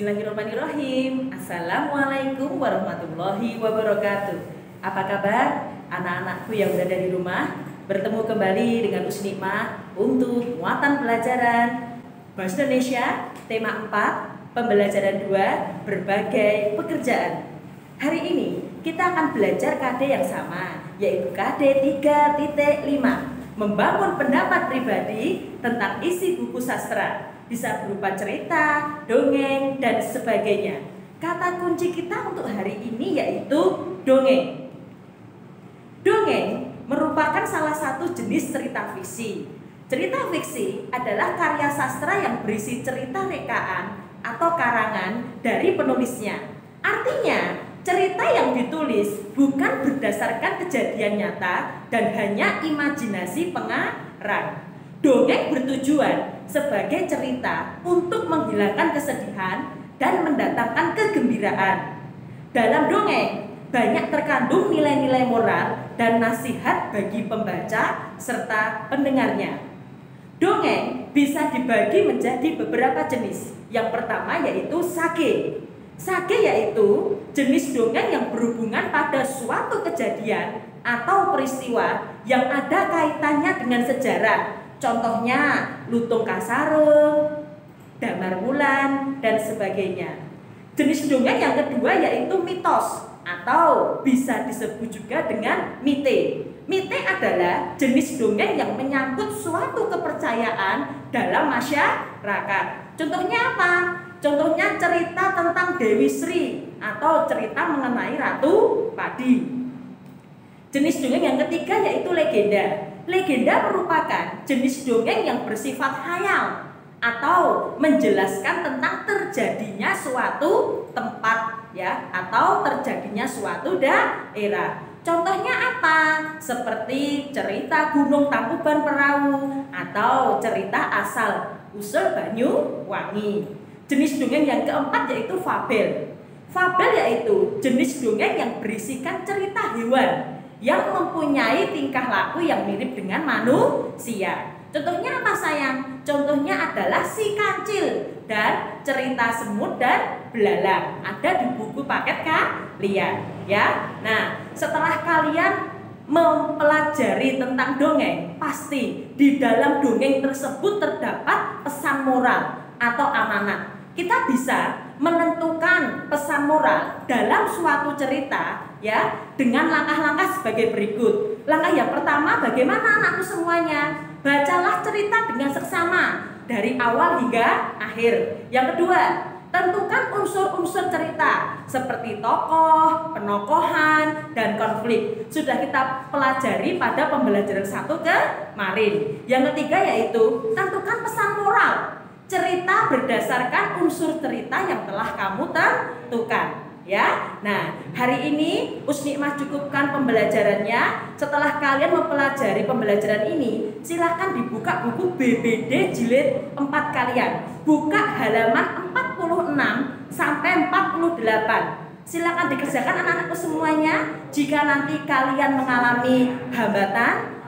Bismillahirrahmanirrahim. Assalamualaikum warahmatullahi wabarakatuh. Apa kabar anak-anakku yang berada di rumah? Bertemu kembali dengan Usnikmah untuk muatan pelajaran Bahasa Indonesia tema 4, pembelajaran 2, berbagai pekerjaan. Hari ini kita akan belajar KD yang sama, yaitu KD 3.5, membangun pendapat pribadi tentang isi buku sastra. Bisa berupa cerita, dongeng, dan sebagainya. Kata kunci kita untuk hari ini yaitu dongeng. Dongeng merupakan salah satu jenis cerita fiksi. Cerita fiksi adalah karya sastra yang berisi cerita rekaan atau karangan dari penulisnya. Artinya, cerita yang ditulis bukan berdasarkan kejadian nyata dan hanya imajinasi pengarang. Dongeng bertujuan sebagai cerita untuk menghilangkan kesedihan dan mendatangkan kegembiraan. Dalam dongeng banyak terkandung nilai-nilai moral dan nasihat bagi pembaca serta pendengarnya. Dongeng bisa dibagi menjadi beberapa jenis. Yang pertama yaitu sage. Sage yaitu jenis dongeng yang berhubungan pada suatu kejadian atau peristiwa yang ada kaitannya dengan sejarah. Contohnya Lutung Kasarung, Damar Wulan, dan sebagainya. Jenis dongeng yang kedua yaitu mitos atau bisa disebut juga dengan mite. Mite adalah jenis dongeng yang menyangkut suatu kepercayaan dalam masyarakat. Contohnya apa? Contohnya cerita tentang Dewi Sri atau cerita mengenai Ratu Padi. Jenis dongeng yang ketiga yaitu legenda. Legenda merupakan jenis dongeng yang bersifat khayal atau menjelaskan tentang terjadinya suatu tempat atau terjadinya suatu daerah. Contohnya apa? Seperti cerita Gunung Tangkuban Perahu atau cerita asal usul Banyuwangi. Jenis dongeng yang keempat yaitu fabel. Fabel yaitu jenis dongeng yang berisikan cerita hewan yang mempunyai tingkah laku yang mirip dengan manusia. Contohnya apa sayang? Contohnya adalah si kancil dan cerita semut dan belalang. Ada di buku paket kalian ya. Nah, setelah kalian mempelajari tentang dongeng, pasti di dalam dongeng tersebut terdapat pesan moral atau amanat. Kita bisa menentukan pesan moral dalam suatu cerita dengan langkah-langkah sebagai berikut. Langkah yang pertama, bagaimana anakku semuanya? Bacalah cerita dengan seksama dari awal hingga akhir. Yang kedua, tentukan unsur-unsur cerita seperti tokoh, penokohan, dan konflik. Sudah kita pelajari pada pembelajaran 1 kemarin. Yang ketiga yaitu tentukan pesan moral. Cerita berdasarkan unsur cerita yang telah kamu tentukan. Nah, hari ini Usnikmah cukupkan pembelajarannya. Setelah kalian mempelajari pembelajaran ini, silahkan dibuka buku BBD jilid 4 kalian. Buka halaman 46 sampai 48. Silakan dikerjakan anak-anakku semuanya. Jika nanti kalian mengalami hambatan,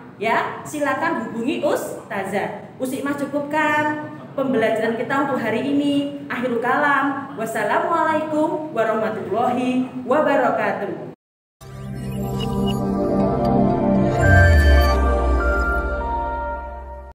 silakan hubungi Ustazah. Usnikmah cukupkan pembelajaran kita untuk hari ini. Akhirul kalam. Wassalamualaikum warahmatullahi wabarakatuh.